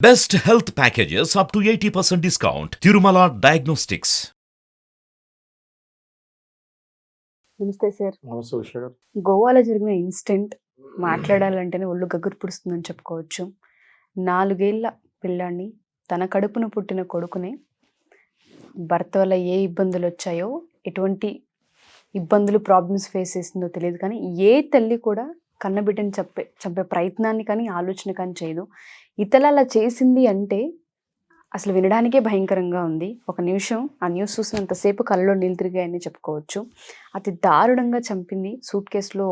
Best health packages up to 80% discount. Tirumala Diagnostics. నమస్తే sir. నమస్తే ఉష గారు. గోవాలో జరిగిన ఇన్సిడెంట్ మాట్లాడాలంటేనే ఒళ్ళు గగురు పుడుస్తుందని చెప్పుకోవచ్చు. 4 ఏళ్ల పిల్లాడిని, తన కడుపున పుట్టిన కొడుకునే భర్త వల్ల ఏ ఇబ్బందులు వచ్చాయో, ఎటువంటి ఇబ్బందులు ప్రాబ్లమ్స్ ఫేస్ చేసిందో తెలియదు, కానీ ఏ తల్లి కూడా కన్నబిడ్డని చంపే ప్రయత్నాన్ని కానీ ఆలోచన కానీ చేయదు. ఇతల అలా చేసింది అంటే అసలు వినడానికే భయంకరంగా ఉంది. ఒక నిమిషం ఆ న్యూస్ చూసినంతసేపు కళ్ళలో నీళ్ళు తిరిగాయని చెప్పుకోవచ్చు. అతి దారుణంగా చంపింది. సూట్ కేసులో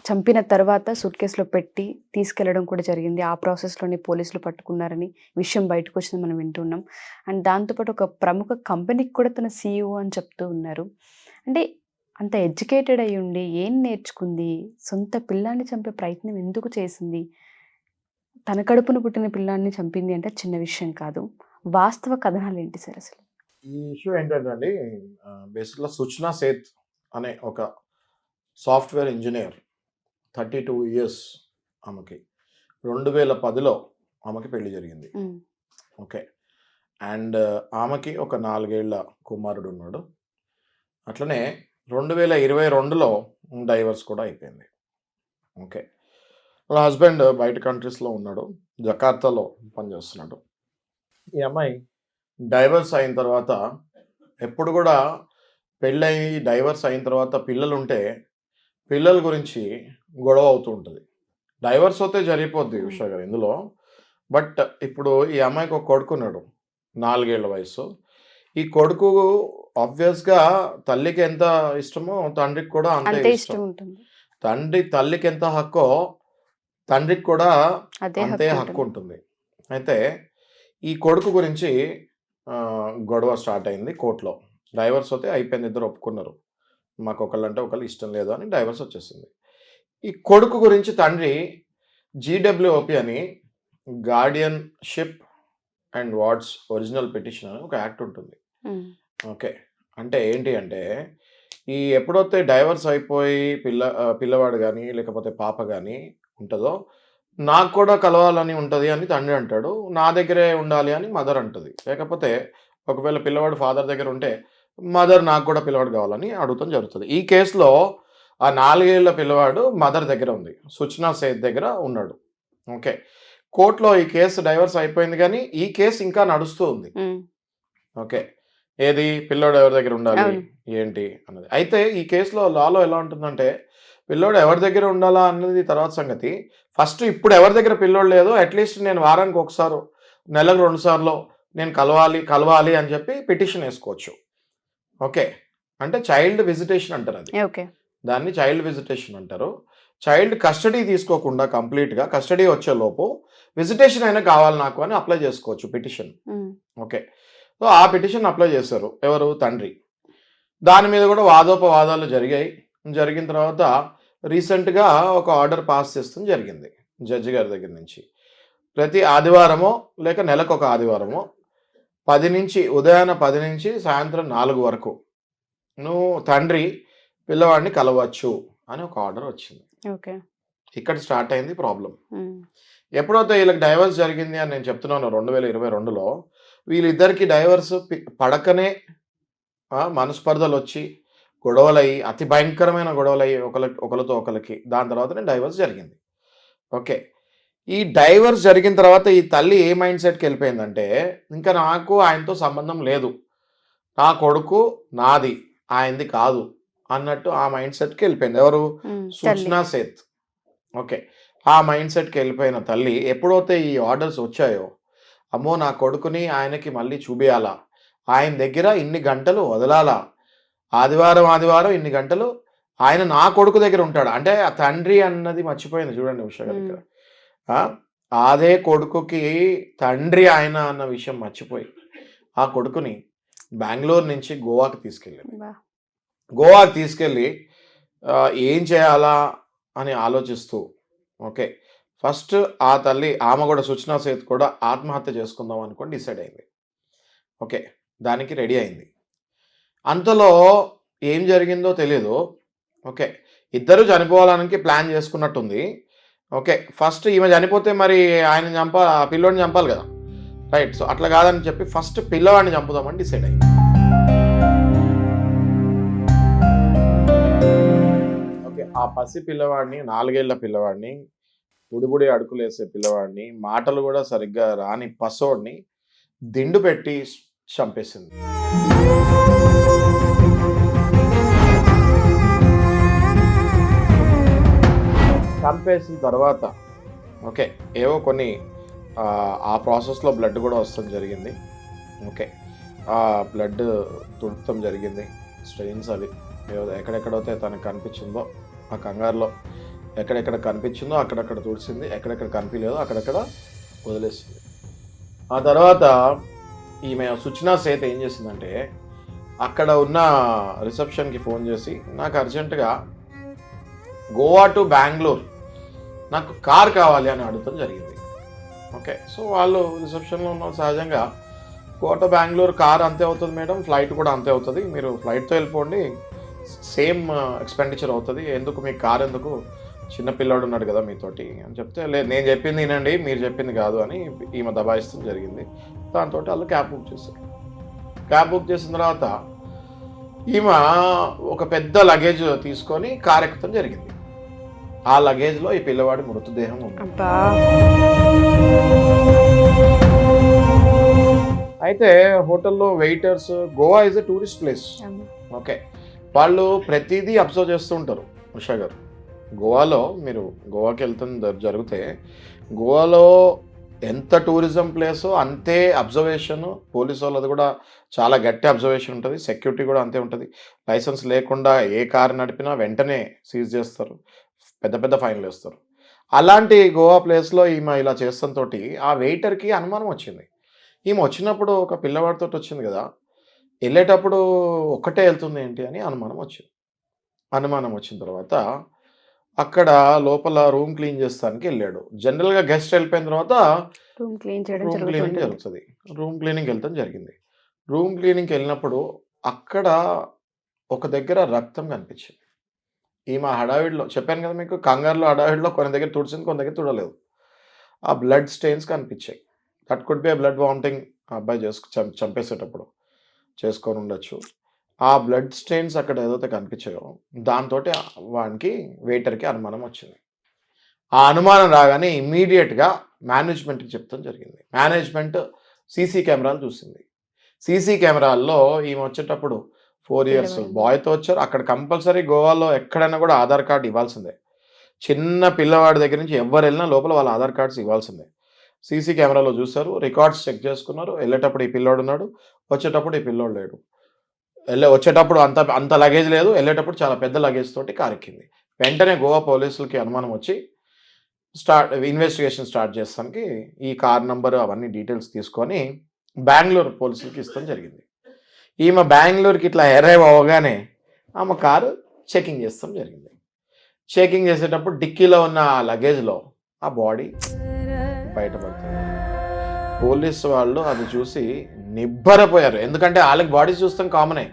చంపిన తర్వాత సూట్ కేసులో పెట్టి తీసుకెళ్లడం కూడా జరిగింది. ఆ ప్రాసెస్లోనే పోలీసులు పట్టుకున్నారని విషయం బయటకు వచ్చింది మనం వింటున్నాం. అండ్ దాంతోపాటు ఒక ప్రముఖ కంపెనీకి కూడా తన CEO అని చెప్తూ ఉన్నారు. అంటే అంత ఎడ్యుకేటెడ్ అయి ఉండి ఏం నేర్చుకుంది? సొంత పిల్లాన్ని చంపే ప్రయత్నం ఎందుకు చేసింది? తన కడుపున పుట్టిన పిల్లాన్ని చంపింది అంటే చిన్న విషయం కాదు. వాస్తవ కథనాలు ఏంటి సార్ అసలు? ఈ ఇష్యూ ఏంటంటే అండి, బేసిక్గా సుచ్నా సేత్ అనే ఒక సాఫ్ట్వేర్ ఇంజనీర్, 32 ఇయర్స్ ఆమెకి. 2010లో ఆమెకి పెళ్లి జరిగింది. ఓకే. అండ్ ఆమెకి ఒక 4 ఏళ్ల కుమారుడు ఉన్నాడు. అట్లనే 2022లో డైవర్స్ కూడా అయిపోయింది. ఓకే. వాళ్ళ హస్బెండ్ బయట కంట్రీస్లో ఉన్నాడు, జకార్తాలో పనిచేస్తున్నాడు. ఈ అమ్మాయి డైవర్స్ అయిన తర్వాత ఎప్పుడు కూడా పెళ్ళయి డైవర్స్ అయిన తర్వాత పిల్లలు ఉంటే పిల్లల గురించి గొడవ అవుతూ ఉంటుంది. డైవర్స్ అయితే జరిగిపోద్ది ఉషా గారు ఇందులో. బట్ ఇప్పుడు ఈ అమ్మాయికి ఒక కొడుకున్నాడు, 4 ఏళ్ల వయసు. ఈ కొడుకు ఆబ్వియస్గా తల్లికి ఎంత ఇష్టమో తండ్రికి కూడా అంతే ఇష్టం ఉంటుంది. తల్లికి ఎంత హక్కో తండ్రికి కూడా అంతే హక్కు హక్కు ఉంటుంది. అయితే ఈ కొడుకు గురించి గొడవ స్టార్ట్ అయింది కోర్టులో. డైవర్స్ అయితే అయిపోయింది, ఇద్దరు ఒప్పుకున్నారు, మాకు ఒకళ్ళంటే ఒకళ్ళు ఇష్టం లేదు అని డైవర్స్ వచ్చేసింది. ఈ కొడుకు గురించి తండ్రి GWOP అని, guardianship and wards original petition అని ఒక యాక్ట్ ఉంటుంది. ఓకే. అంటే ఏంటి అంటే, ఈ ఎప్పుడైతే డైవర్స్ అయిపోయి పిల్లవాడు కానీ లేకపోతే పాప కానీ ఉంటుందో, నాకు కూడా కలవాలని ఉంటుంది అని తండ్రి అంటాడు, నా దగ్గరే ఉండాలి అని మదర్ అంటుంది. లేకపోతే ఒకవేళ పిల్లవాడు ఫాదర్ దగ్గర ఉంటే మదర్ నాకు కూడా పిల్లవాడు కావాలని అడుగుతాం జరుగుతుంది. ఈ కేసులో ఆ 4 ఏళ్ల పిల్లవాడు మదర్ దగ్గర ఉంది, సుచ్నా సేత్ దగ్గర ఉన్నాడు. ఓకే. కోర్టులో ఈ కేసు డైవర్స్ అయిపోయింది, కానీ ఈ కేసు ఇంకా నడుస్తూ ఉంది. ఓకే. ఏది పిల్లోడు ఎవరి దగ్గర ఉండాలి ఏంటి అన్నది. అయితే ఈ కేసులో లాలో ఎలా ఉంటుందంటే, పిల్లోడు ఎవరి దగ్గర ఉండాలా అన్నది తర్వాత సంగతి. ఫస్ట్ ఇప్పుడు ఎవరి దగ్గర పిల్లోడు లేదో అట్లీస్ట్ నేను వారానికి ఒకసారి, నెలకు 2 సార్లు నేను కలవాలి అని చెప్పి పిటిషన్ వేసుకోవచ్చు. ఓకే. అంటే చైల్డ్ విజిటేషన్ అంటారు అది. ఓకే. దాన్ని చైల్డ్ విజిటేషన్ అంటారు. చైల్డ్ కస్టడీ తీసుకోకుండా కంప్లీట్గా కస్టడీ వచ్చేలోపు విజిటేషన్ అయినా కావాలి నాకు అని అప్లై చేసుకోవచ్చు పిటిషన్. ఓకే. సో ఆ పిటిషన్ అప్లై చేశారు ఎవరు? తండ్రి. దాని మీద కూడా వాదోపవాదాలు జరిగిన తర్వాత రీసెంట్గా ఒక ఆర్డర్ పాస్ చేస్తుంది జరిగింది జడ్జి గారి దగ్గర నుంచి. ప్రతి ఆదివారమో లేక నెలకు ఒక ఆదివారమో ఉదయాన 10 నుంచి సాయంత్రం 4 వరకు నువ్వు తండ్రి పిల్లవాడిని కలవచ్చు అని ఒక ఆర్డర్ వచ్చింది. ఓకే. ఇక్కడ స్టార్ట్ అయింది ప్రాబ్లం. ఎప్పుడైతే వీళ్ళకి డైవర్స్ జరిగింది అని నేను చెప్తున్నాను 2022లో, వీళ్ళిద్దరికి డైవర్స్ పడకనే మనస్పర్ధలు వచ్చి గొడవలయ్యి, అతి భయంకరమైన గొడవలయ్యి ఒకరితో ఒకరికి, దాని తర్వాతనే డైవర్స్ జరిగింది. ఓకే. ఈ డైవర్స్ జరిగిన తర్వాత ఈ తల్లి ఏ మైండ్ సెట్కి వెళ్ళిపోయిందంటే, ఇంకా నాకు ఆయనతో సంబంధం లేదు, నా కొడుకు నాది, ఆయనది కాదు అన్నట్టు ఆ మైండ్ సెట్కి వెళ్ళిపోయింది. ఎవరు? సుచ్నా సేత్. ఓకే. ఆ మైండ్ సెట్కి వెళ్ళిపోయిన తల్లి ఎప్పుడైతే ఈ ఆర్డర్స్ వచ్చాయో, అమ్మో నా కొడుకుని ఆయనకి మళ్ళీ చూపియాలా, ఆయన దగ్గర ఇన్ని గంటలు వదలాలా, ఆదివారం ఇన్ని గంటలు ఆయన నా కొడుకు దగ్గర ఉంటాడు అంటే ఆ తండ్రి అన్నది మర్చిపోయింది. చూడండి ఉషా గారి దగ్గర అదే కొడుకుకి తండ్రి ఆయన అన్న విషయం మర్చిపోయి ఆ కొడుకుని బెంగళూరు నుంచి గోవాకి తీసుకెళ్ళి ఏం చేయాలా అని ఆలోచిస్తూ, ఓకే, ఫస్ట్ ఆ తల్లి ఆమె కూడా సుచ్నా సేత్ కూడా ఆత్మహత్య చేసుకుందాం అనుకొని డిసైడ్ అయింది. ఓకే. దానికి రెడీ అయింది. అంతలో ఏం జరిగిందో తెలియదు. ఓకే. ఇద్దరు చనిపోవాలని ప్లాన్ చేసుకున్నట్టుంది. ఓకే, ఫస్ట్ ఈమె చనిపోతే మరి ఆయన ఆ పిల్లోడిని చంపాలి కదా, రైట్. సో అట్లా కాదని చెప్పి ఫస్ట్ పిల్లవాడిని చంపుదామని డిసైడ్ అయ్యింది. ఓకే, ఆ పసి పిల్లవాడిని, 4 ఏళ్ల పిల్లవాడిని, బుడిబుడి అడుకులేసే పిల్లవాడిని, మాటలు కూడా సరిగ్గా రాని పసోడిని దిండు పెట్టి చంపేసింది. చంపేసిన తర్వాత ఓకే, ఏవో కొన్ని ఆ ప్రాసెస్లో బ్లడ్ కూడా వస్తడం జరిగింది. ఓకే, ఆ బ్లడ్ తుడపడం జరిగింది. స్ట్రెయిన్స్ అవి ఎక్కడెక్కడైతే తనకు కనిపించిందో ఆ కంగారులో ఎక్కడెక్కడ కనిపించిందో అక్కడక్కడ తుడిచింది, ఎక్కడెక్కడ కనిపించలేదో అక్కడక్కడ వదిలేసింది. ఆ తర్వాత ఈమె సుచనా సేత్ ఏం చేసిందంటే అక్కడ ఉన్న రిసెప్షన్కి ఫోన్ చేసి నాకు అర్జెంటుగా గోవా టు బెంగళూరు నాకు కార్ కావాలి అని అడగడం జరిగింది. ఓకే, సో వాళ్ళు రిసెప్షన్లో ఉన్న సహజంగా గోవా టు బెంగళూరు కార్ అంతే అవుతుంది మేడం, ఫ్లైట్ కూడా అంతే అవుతుంది, మీరు ఫ్లైట్తో వెళ్ళిపోండి, సేమ్ ఎక్స్పెండిచర్ అవుతుంది, ఎందుకు మీకు కార్ ఎందుకు, చిన్నపిల్లాడు ఉన్నాడు కదా మీతోటి అని చెప్తే, లేదు నేను చెప్పింది వినండి మీరు చెప్పింది కాదు అని ఈమె దబాయిస్తూ జరిగింది. దాంతో వాళ్ళు క్యాబ్ బుక్ చేశారు. క్యాబ్ బుక్ చేసిన తర్వాత ఈమె ఒక పెద్ద లగేజ్ తీసుకొని కార్ ఎక్కుతాం జరిగింది. ఆ లగేజ్లో ఈ పిల్లవాడి మృతదేహం ఉంది. అయితే హోటల్లో waiters, Goa is a tourist place. Okay, వాళ్ళు ప్రతిదీ అబ్జర్వ్ చేస్తూ ఉంటారు. ఉషా గారు, గోవాలో మీరు గోవాకి వెళ్తున్న జరిగితే గోవాలో ఎంత టూరిజం ప్లేసో అంతే అబ్జర్వేషన్, పోలీసు వాళ్ళది కూడా చాలా గట్టి అబ్జర్వేషన్ ఉంటుంది, సెక్యూరిటీ కూడా అంతే ఉంటుంది. లైసెన్స్ లేకుండా ఏ కారు నడిపినా వెంటనే సీజ్ చేస్తారు, పెద్ద పెద్ద ఫైన్లు వేస్తారు. అలాంటి గోవా ప్లేస్లో ఈమె ఇలా చేస్తంతో ఆ వెయిటర్కి అనుమానం వచ్చింది. ఈమె వచ్చినప్పుడు ఒక పిల్లవాడితో వచ్చింది కదా, వెళ్ళేటప్పుడు ఒక్కటే వెళ్తుంది ఏంటి అని అనుమానం వచ్చింది. అనుమానం వచ్చిన తర్వాత అక్కడ లోపల రూమ్ క్లీన్ చేస్తానికి వెళ్ళాడు. జనరల్గా గెస్ట్ వెళ్ళిపోయిన తర్వాత రూమ్ క్లీనింగ్ జరుగుతుంది. రూమ్ క్లీనింగ్ వెళ్తాం జరిగింది. రూమ్ క్లీనింగ్కి వెళ్ళినప్పుడు అక్కడ ఒక దగ్గర రక్తం కనిపించింది. ఈమె హడావిడిలో చెప్పాను కదా మీకు, కంగారులో హడావిడిలో కొన్ని దగ్గర తుడిచింది, కొన్ని దగ్గర తుడలేదు. ఆ బ్లడ్ స్టెయిన్స్ కనిపించాయి. That could be blood vomiting ఆ అబ్బాయి చంపేసేటప్పుడు చేసుకొని ఉండొచ్చు. ఆ బ్లడ్ స్టెయిన్స్ అక్కడ ఏదైతే కనిపించాయో దాంతో వానికి వెయిటర్కి అనుమానం వచ్చింది. ఆ అనుమానం రాగానే ఇమ్మీడియట్గా మేనేజ్మెంట్కి చెప్తాం జరిగింది. మేనేజ్మెంట్ సీసీ కెమెరాలు చూసింది. సీసీ కెమెరాల్లో ఈమె వచ్చేటప్పుడు 4 years బాయ్తో వచ్చారు. అక్కడ కంపల్సరీ గోవాలో ఎక్కడైనా కూడా ఆధార్ కార్డు ఇవ్వాల్సిందే. చిన్న పిల్లవాడి దగ్గర నుంచి ఎవరు వెళ్ళినా లోపల వాళ్ళ ఆధార్ కార్డ్స్ ఇవ్వాల్సిందే. సీసీ కెమెరాలో చూశారు, రికార్డ్స్ చెక్ చేసుకున్నారు. వెళ్ళేటప్పుడు ఈ పిల్లోడు ఉన్నాడు, వచ్చేటప్పుడు ఈ పిల్లోడు లేడు. వచ్చేటప్పుడు అంత లగేజ్ లేదు, వెళ్ళేటప్పుడు చాలా పెద్ద లగేజ్ తోటి కారు ఎక్కింది. వెంటనే గోవా పోలీసులకి అనుమానం వచ్చి ఇన్వెస్టిగేషన్ స్టార్ట్ చేస్తానికి ఈ కార్ నంబర్ అవన్నీ డీటెయిల్స్ తీసుకొని బెంగళూరు పోలీసులకి ఇస్తాం జరిగింది. ఈమె బెంగళూరుకి ఇట్లా అరైవ్ అవ్వగానే ఆమె కారు చెకింగ్ చేస్తాం జరిగింది. చెకింగ్ చేసేటప్పుడు డిక్కీలో ఉన్న లగేజ్లో ఆ బాడీ బయటపడుతుంది. పోలీసు వాళ్ళు అది చూసి నిబ్బరపోయారు. ఎందుకంటే వాళ్ళకి బాడీ చూస్తాం కామనే,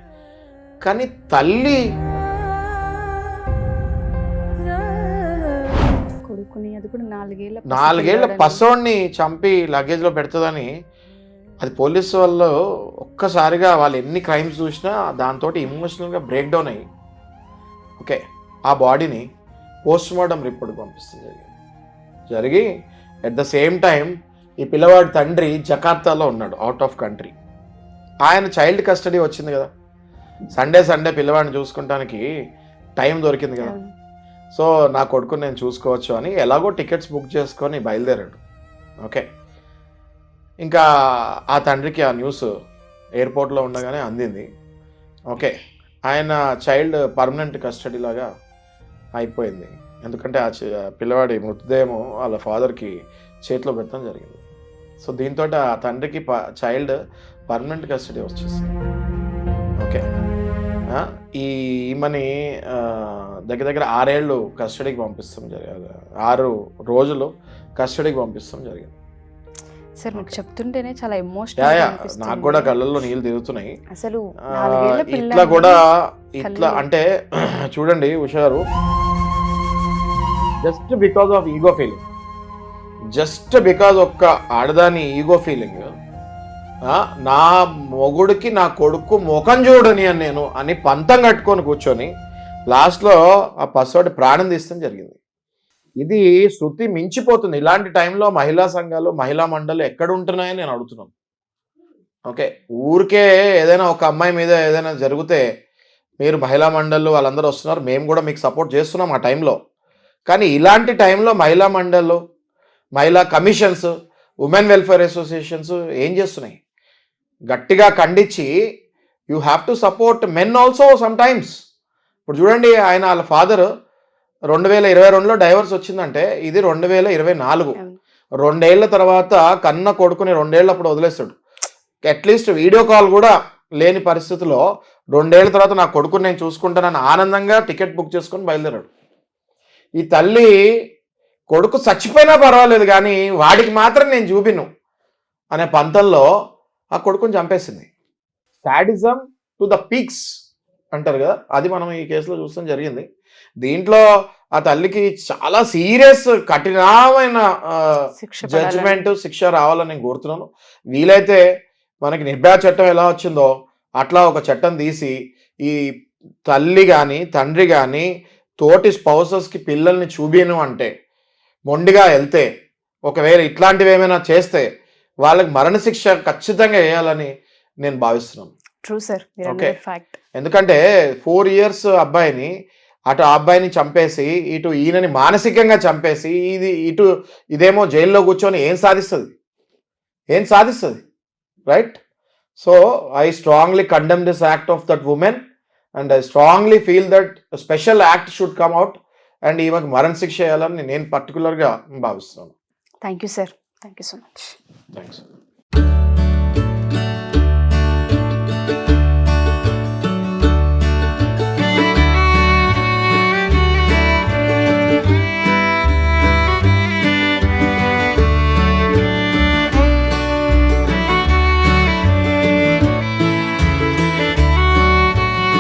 కానీ తల్లి కొడుకుని, అది కూడా 4 ఏళ్ల పసోడిని చంపి లగేజ్లో పెడుతుందని, అది పోలీసు వాళ్ళు ఒక్కసారిగా వాళ్ళు ఎన్ని క్రైమ్స్ చూసినా దాంతో ఇమోషనల్గా బ్రేక్ డౌన్ అయ్యి ఓకే ఆ బాడీని పోస్ట్ మార్టం రిపోర్ట్కి పంపిస్తుంది జరిగి అట్ ద సేమ్ టైం ఈ పిల్లవాడి తండ్రి జకార్తాలో ఉన్నాడు, అవుట్ ఆఫ్ కంట్రీ. ఆయన చైల్డ్ కస్టడీ వచ్చింది కదా, సండే పిల్లవాడిని చూసుకుంటానికి టైం దొరికింది కదా, సో నా కొడుకుని నేను చూసుకోవచ్చు అని ఎలాగో టికెట్స్ బుక్ చేసుకొని బయలుదేరాడు. ఓకే, ఇంకా ఆ తండ్రికి ఆ న్యూస్ ఎయిర్పోర్ట్లో ఉండగానే అందింది. ఓకే, ఆయన చైల్డ్ పర్మనెంట్ కస్టడీ లాగా అయిపోయింది. ఎందుకంటే ఆ పిల్లవాడి మృతదేహం వాళ్ళ ఫాదర్కి చేతిలో పెట్టడం జరిగింది. సో దీంతో ఆ తండ్రికి చైల్డ్ పర్మనెంట్ కస్టడీ వచ్చేసింది. ఓకే, ఈమెని దగ్గర 6 ఏళ్ళు కస్టడీకి పంపిస్తాం జరిగింది, 6 రోజులు కస్టడీకి పంపిస్తాం జరిగింది. సార్ మీకు చెప్తుంటేనే చాలా ఎమోషనల్ నాకు కూడా కళ్ళల్లో నీళ్ళు తిరుగుతున్నాయి. అసలు ఇట్లా అంటే చూడండి ఉషారు, just because of ego feeling, just because ఒక్క ఆడదాని ఈగో ఫీలింగ్, నా మొగుడికి నా కొడుకు ముఖం చూడని అని నేను అని పంతం కట్టుకొని కూర్చొని లాస్ట్లో ఆ పసివాడి ప్రాణం తీస్తాం జరిగింది. ఇది శృతి మించిపోతుంది. ఇలాంటి టైంలో మహిళా సంఘాలు, మహిళా మండళ్ళు ఎక్కడ ఉంటున్నాయని నేను అడుగుతున్నాను. ఓకే, ఊరికే ఏదైనా ఒక అమ్మాయి మీద ఏదైనా జరిగితే మీరు మహిళా మండళ్ళు వాళ్ళందరూ వస్తున్నారు, మేము కూడా మీకు సపోర్ట్ చేస్తున్నాం ఆ టైంలో. కానీ ఇలాంటి టైంలో మహిళా మండళ్ళు, మహిళా కమిషన్స్, ఉమెన్ వెల్ఫేర్ అసోసియేషన్స్ ఏం చేస్తున్నాయి? గట్టిగా ఖండించి you have to support men also some times. ఇప్పుడు చూడండి, ఆయన వాళ్ళ ఫాదర్ 2022లో డైవర్స్ వచ్చిందంటే ఇది 2024. 2 ఏళ్ల తర్వాత కన్న కొడుకుని 2 ఏళ్ళప్పుడు వదిలేస్తాడు. అట్లీస్ట్ వీడియో కాల్ కూడా లేని పరిస్థితిలో 2 ఏళ్ల తర్వాత నా కొడుకుని నేను చూసుకుంటానని ఆనందంగా టికెట్ బుక్ చేసుకొని బయలుదేరాడు. ఈ తల్లి కొడుకు చచ్చిపోయినా పర్వాలేదు కానీ వాడికి మాత్రం నేను చూపిను అనే పంతంలో ఆ కొడుకుని చంపేసింది. సాడిజం టు ద పీక్స్ అంటారు కదా, అది మనం ఈ కేసులో చూస్తాం జరిగింది. దీంట్లో ఆ తల్లికి చాలా సీరియస్ కఠినమైన జడ్జిమెంట్, శిక్ష రావాలని నేను కోరుతున్నాను. వీలైతే మనకి నిర్భయ చట్టం ఎలా వచ్చిందో అట్లా ఒక చట్టం తీసి ఈ తల్లి కానీ తండ్రి కానీ తోటి స్పౌసెస్కి పిల్లల్ని చూపిను అంటే మొండిగా వెళ్తే, ఒకవేళ ఇట్లాంటివి ఏమైనా చేస్తే వాళ్ళకి మరణశిక్ష ఖచ్చితంగా వేయాలని నేను భావిస్తున్నాను. ట్రూ సార్, ఓకే, ఎందుకంటే 4 years అబ్బాయిని అటు ఆ అబ్బాయిని చంపేసి ఇటు ఈయనని మానసికంగా చంపేసి ఇదేమో జైల్లో కూర్చొని ఏం సాధిస్తుంది? Right? So I strongly condemn this act of that women and I strongly feel that special act should come out and ఈమెకు మరణ శిక్ష వేయాలని నేను పర్టికులర్గా భావిస్తున్నాను. Thank you sir, thank you so much. Thanks.